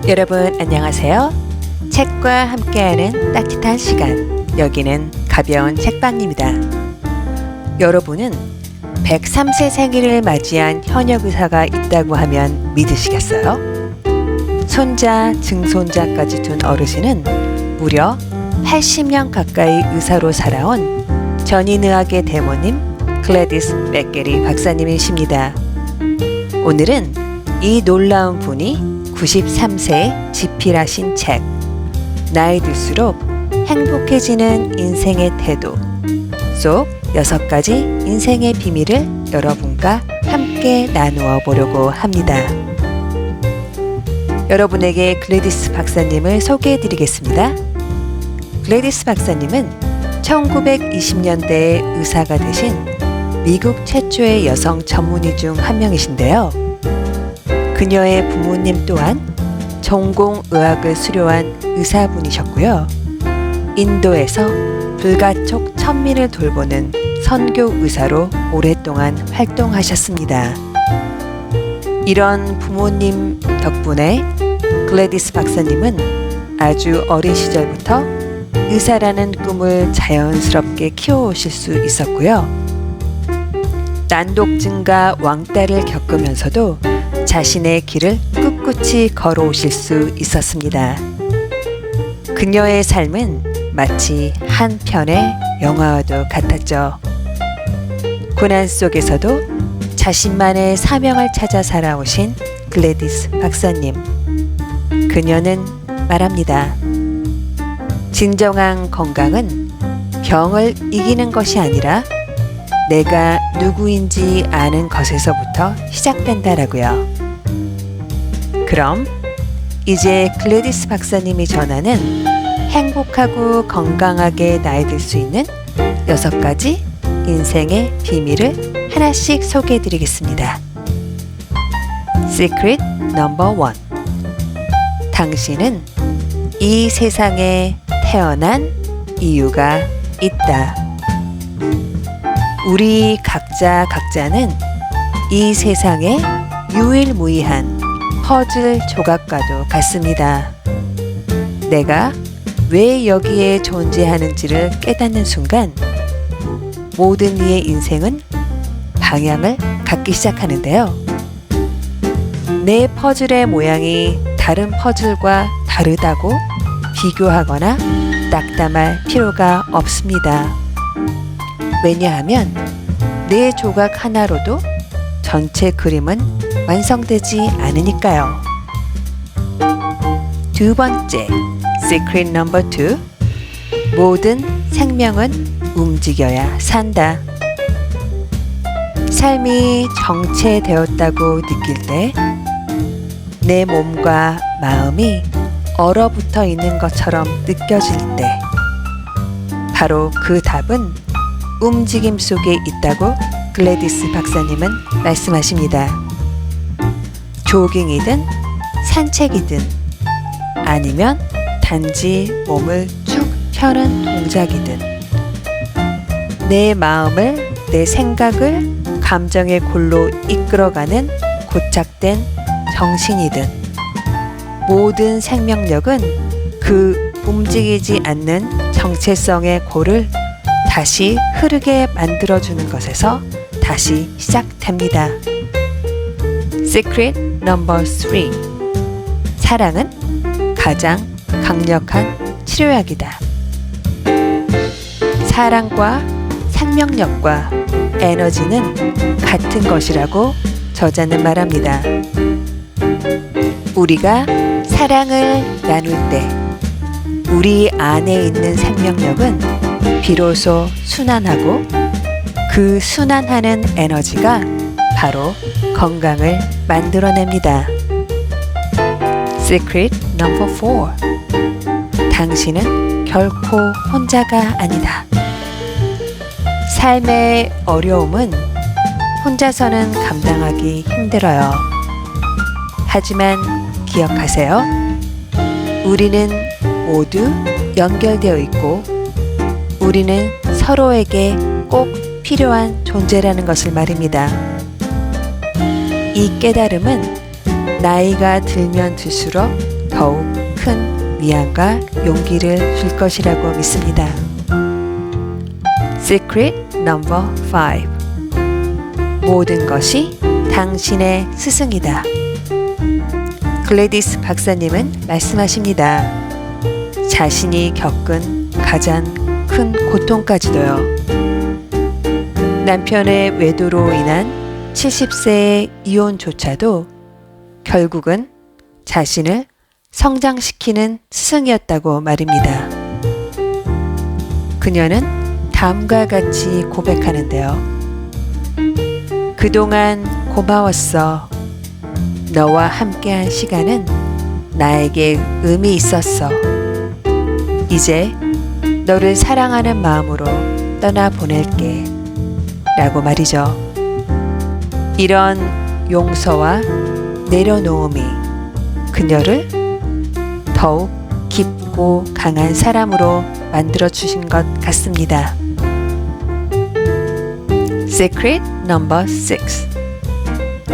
여러분 안녕하세요. 책과 함께하는 따뜻한 시간, 여기는 가벼운 책방입니다. 여러분은 103세 생일을 맞이한 현역 의사가 있다고 하면 믿으시겠어요? 손자, 증손자까지 둔 어르신은 무려 80년 가까이 의사로 살아온 전인의학의 대모님 글래디스 백게리 박사님이십니다. 오늘은 이 놀라운 분이 93세에 집필하신 책 나이 들수록 행복해지는 인생의 태도 속 6가지 인생의 비밀을 여러분과 함께 나누어 보려고 합니다. 여러분에게 글래디스 박사님을 소개해 드리겠습니다. 글래디스 박사님은 1920년대에 의사가 되신 미국 최초의 여성 전문의 중 한 명이신데요. 그녀의 부모님 또한 전공의학을 수료한 의사분이셨고요. 인도에서 불가촉 천민을 돌보는 선교 의사로 오랫동안 활동하셨습니다. 이런 부모님 덕분에 글래디스 박사님은 아주 어린 시절부터 의사라는 꿈을 자연스럽게 키워오실 수 있었고요. 난독증과 왕따를 겪으면서도 자신의 길을 꿋꿋이 걸어오실 수 있었습니다. 그녀의 삶은 마치 한 편의 영화와도 같았죠. 고난 속에서도 자신만의 사명을 찾아 살아오신 글래디스 박사님. 그녀는 말합니다. 진정한 건강은 병을 이기는 것이 아니라 내가 누구인지 아는 것에서부터 시작된다라고요. 그럼 이제 글래디스 박사님이 전하는 행복하고 건강하게 나이 들 수 있는 6가지 인생의 비밀을 하나씩 소개해 드리겠습니다. Secret No. 1. 당신은 이 세상에 태어난 이유가 있다. 우리 각자는 이 세상에 유일무이한 퍼즐 조각과도 같습니다. 내가 왜 여기에 존재하는지를 깨닫는 순간 모든 이의 인생은 방향을 갖기 시작하는데요. 내 퍼즐의 모양이 다른 퍼즐과 다르다고 비교하거나 낙담할 필요가 없습니다. 왜냐하면 내 조각 하나로도 전체 그림은 완성되지 않으니까요. 2번째, Secret No. 2. 모든 생명은 움직여야 산다. 삶이 정체되었다고 느낄 때 내 몸과 마음이 얼어붙어 있는 것처럼 느껴질 때 바로 그 답은 움직임 속에 있다고 글래디스 박사님은 말씀하십니다. 조깅이든 산책이든 아니면 단지 몸을 쭉 펴는 동작이든 내 마음을, 내 생각을 감정의 골로 이끌어가는 고착된 정신이든 모든 생명력은 그 움직이지 않는 정체성의 골을 다시 흐르게 만들어주는 것에서 다시 시작됩니다. Secret No. 3. 사랑은 가장 강력한 치료약이다. 사랑과 생명력과 에너지는 같은 것이라고 저자는 말합니다. 우리가 사랑을 나눌 때 우리 안에 있는 생명력은 비로소 순환하고 그 순환하는 에너지가 바로 건강을 만들어냅니다. Secret No. 4. 당신은 결코 혼자가 아니다. 삶의 어려움은 혼자서는 감당하기 힘들어요. 하지만 기억하세요. 우리는 모두 연결되어 있고 우리는 서로에게 꼭 필요한 존재라는 것을 말입니다. 이 깨달음은 나이가 들면 들수록 더욱 큰 위안과 용기를 줄 것이라고 믿습니다. Secret number 5. 모든 것이 당신의 스승이다. 글래디스 박사님은 말씀하십니다. 자신이 겪은 가장 큰 고통까지도요. 남편의 외도로 인한 70세의 이혼조차도 결국은 자신을 성장시키는 스승이었다고 말입니다. 그녀는 다음과 같이 고백하는데요. 그동안 고마웠어. 너와 함께한 시간은 나에게 의미 있었어. 이제 너를 사랑하는 마음으로 떠나보낼게. 라고 말이죠. 이런 용서와 내려놓음이 그녀를 더욱 깊고 강한 사람으로 만들어주신 것 같습니다. Secret number 6.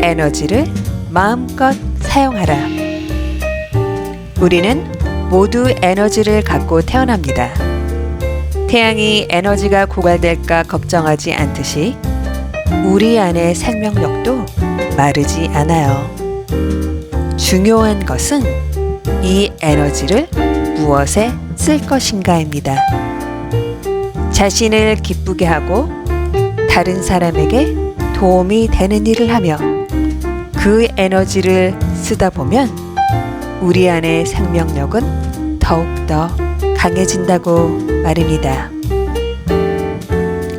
에너지를 마음껏 사용하라. 우리는 모두 에너지를 갖고 태어납니다. 태양이 에너지가 고갈될까 걱정하지 않듯이 우리 안의 생명력도 마르지 않아요. 중요한 것은 이 에너지를 무엇에 쓸 것인가입니다. 자신을 기쁘게 하고 다른 사람에게 도움이 되는 일을 하며 그 에너지를 쓰다 보면 우리 안의 생명력은 더욱더 강해진다고 말입니다.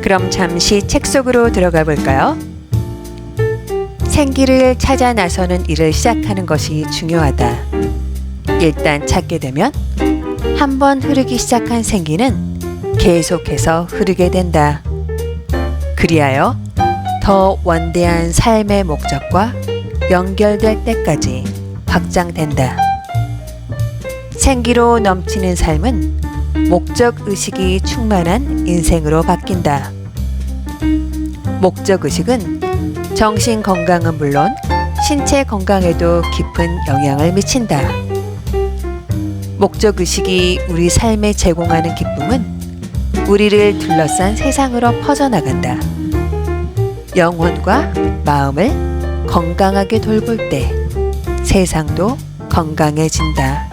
그럼 잠시 책 속으로 들어가 볼까요? 생기를 찾아 나서는 일을 시작하는 것이 중요하다. 일단 찾게 되면 한번 흐르기 시작한 생기는 계속해서 흐르게 된다. 그리하여 더 원대한 삶의 목적과 연결될 때까지 확장된다. 생기로 넘치는 삶은 목적 의식이 충만한 인생으로 바뀐다. 목적 의식은 정신 건강은 물론 신체 건강에도 깊은 영향을 미친다. 목적 의식이 우리 삶에 제공하는 기쁨은 우리를 둘러싼 세상으로 퍼져나간다. 영혼과 마음을 건강하게 돌볼 때 세상도 건강해진다.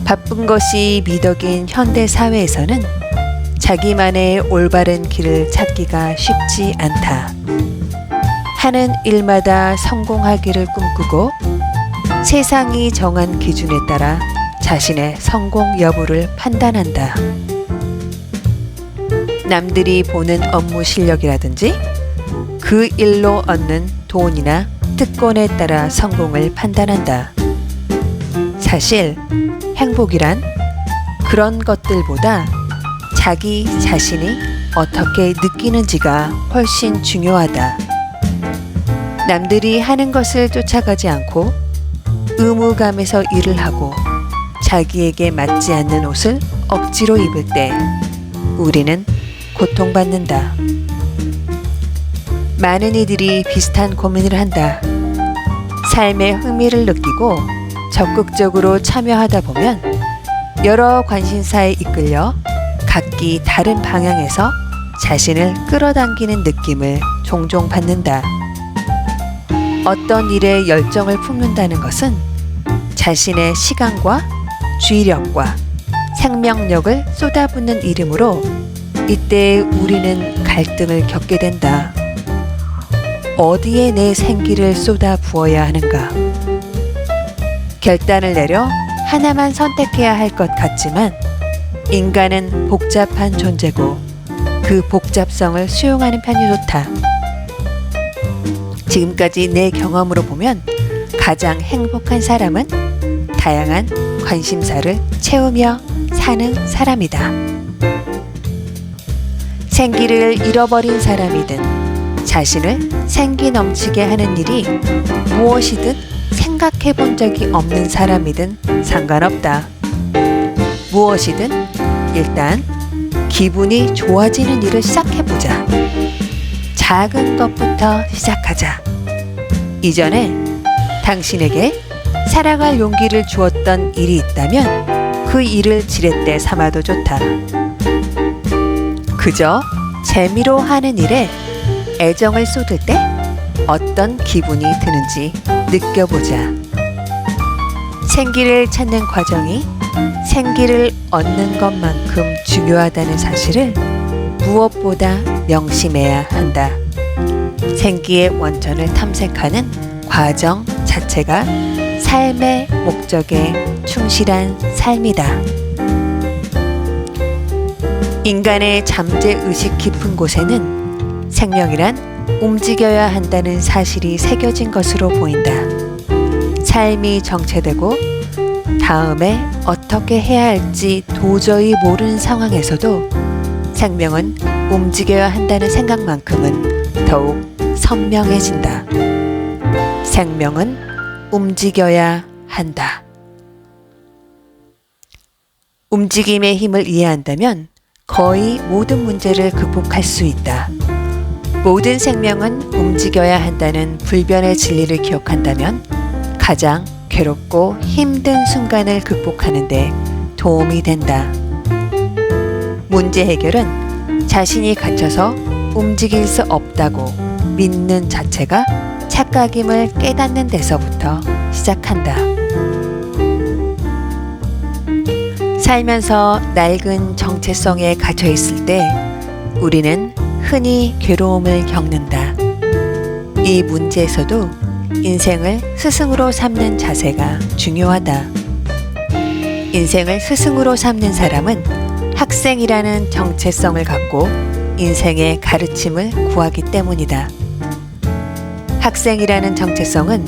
바쁜 것이 미덕인 현대 사회에서는 자기만의 올바른 길을 찾기가 쉽지 않다. 하는 일마다 성공하기를 꿈꾸고 세상이 정한 기준에 따라 자신의 성공 여부를 판단한다. 남들이 보는 업무 실력이라든지 그 일로 얻는 돈이나 특권에 따라 성공을 판단한다. 사실 행복이란 그런 것들보다 자기 자신이 어떻게 느끼는지가 훨씬 중요하다. 남들이 하는 것을 쫓아가지 않고 의무감에서 일을 하고 자기에게 맞지 않는 옷을 억지로 입을 때 우리는 고통받는다. 많은 이들이 비슷한 고민을 한다. 삶에 흥미를 느끼고 적극적으로 참여하다 보면 여러 관심사에 이끌려 각기 다른 방향에서 자신을 끌어당기는 느낌을 종종 받는다. 어떤 일에 열정을 품는다는 것은 자신의 시간과 주의력과 생명력을 쏟아붓는 일이므로 이때 우리는 갈등을 겪게 된다. 어디에 내 생기를 쏟아 부어야 하는가? 결단을 내려 하나만 선택해야 할 것 같지만 인간은 복잡한 존재고 그 복잡성을 수용하는 편이 좋다. 지금까지 내 경험으로 보면 가장 행복한 사람은 다양한 관심사를 채우며 사는 사람이다. 생기를 잃어버린 사람이든 자신을 생기 넘치게 하는 일이 무엇이든 생각해 본 적이 없는 사람이든 상관없다. 무엇이든 일단 기분이 좋아지는 일을 시작해보자. 작은 것부터 시작하자. 이전에 당신에게 살아갈 용기를 주었던 일이 있다면 그 일을 지렛대 삼아도 좋다. 그저 재미로 하는 일에 애정을 쏟을 때 어떤 기분이 드는지 느껴보자. 생기를 찾는 과정이 생기를 얻는 것만큼 중요하다는 사실을 무엇보다 명심해야 한다. 생기의 원천을 탐색하는 과정 자체가 삶의 목적에 충실한 삶이다. 인간의 잠재의식 깊은 곳에는 생명이란 움직여야 한다는 사실이 새겨진 것으로 보인다. 삶이 정체되고 다음에 어떻게 해야 할지 도저히 모르는 상황에서도 생명은 움직여야 한다는 생각만큼은 더욱 선명해진다. 생명은 움직여야 한다. 움직임의 힘을 이해한다면 거의 모든 문제를 극복할 수 있다. 모든 생명은 움직여야 한다는 불변의 진리를 기억한다면 가장 괴롭고 힘든 순간을 극복하는 데 도움이 된다. 문제 해결은 자신이 갇혀서 움직일 수 없다고 믿는 자체가 착각임을 깨닫는 데서부터 시작한다. 살면서 낡은 정체성에 갇혀 있을 때 우리는 흔히 괴로움을 겪는다. 이 문제에서도 인생을 스승으로 삼는 자세가 중요하다. 인생을 스승으로 삼는 사람은 학생이라는 정체성을 갖고 인생의 가르침을 구하기 때문이다. 학생이라는 정체성은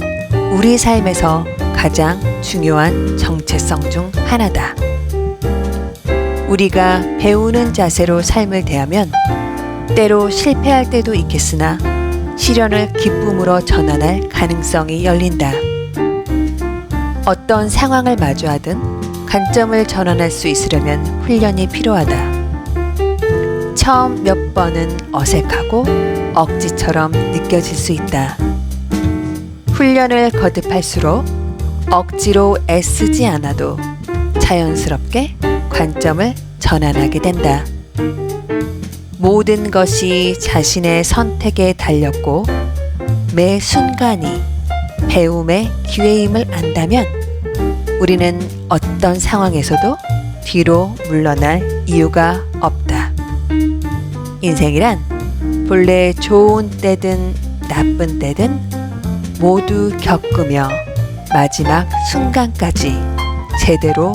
우리 삶에서 가장 중요한 정체성 중 하나다. 우리가 배우는 자세로 삶을 대하면 때로 실패할 때도 있겠으나 시련을 기쁨으로 전환할 가능성이 열린다. 어떤 상황을 마주하든 관점을 전환할 수 있으려면 훈련이 필요하다. 처음 몇 번은 어색하고 억지처럼 느껴질 수 있다. 훈련을 거듭할수록 억지로 애쓰지 않아도 자연스럽게 관점을 전환하게 된다. 모든 것이 자신의 선택에 달렸고 매 순간이 배움의 기회임을 안다면 우리는 어떤 상황에서도 뒤로 물러날 이유가 없다. 인생이란 본래 좋은 때든 나쁜 때든 모두 겪으며 마지막 순간까지 제대로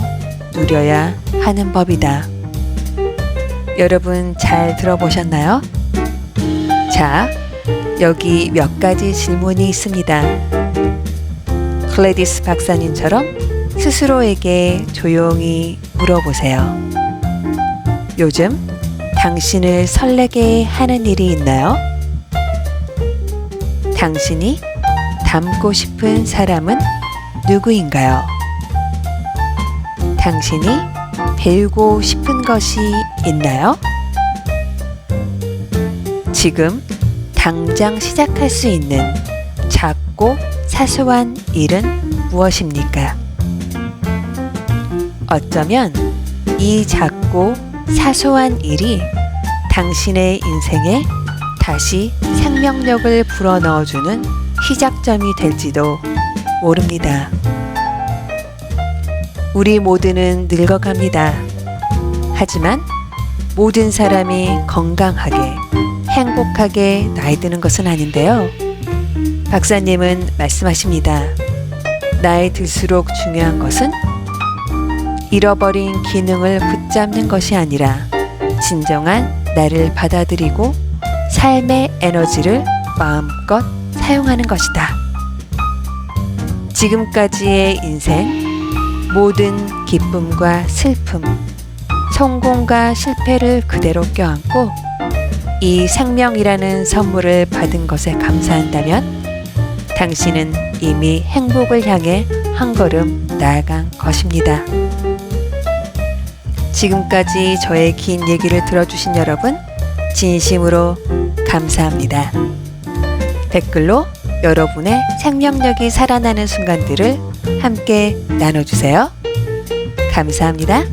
누려야 하는 법이다. 여러분 잘 들어보셨나요? 자, 여기 몇 가지 질문이 있습니다. 글래디스 박사님처럼 스스로에게 조용히 물어보세요. 요즘 당신을 설레게 하는 일이 있나요? 당신이 닮고 싶은 사람은 누구인가요? 당신이 배우고 싶은 것이 있나요? 지금 당장 시작할 수 있는 작고 사소한 일은 무엇입니까? 어쩌면 이 작고 사소한 일이 당신의 인생에 다시 생명력을 불어넣어주는 시작점이 될지도 모릅니다. 우리 모두는 늙어갑니다. 하지만 모든 사람이 건강하게, 행복하게 나이 드는 것은 아닌데요. 박사님은 말씀하십니다. 나이 들수록 중요한 것은 잃어버린 기능을 붙잡는 것이 아니라 진정한 나를 받아들이고 삶의 에너지를 마음껏 사용하는 것이다. 지금까지의 인생, 모든 기쁨과 슬픔, 성공과 실패를 그대로 껴안고 이 생명이라는 선물을 받은 것에 감사한다면 당신은 이미 행복을 향해 한 걸음 나아간 것입니다. 지금까지 저의 긴 얘기를 들어주신 여러분 진심으로 감사합니다. 댓글로 여러분의 생명력이 살아나는 순간들을 함께 나눠주세요. 감사합니다.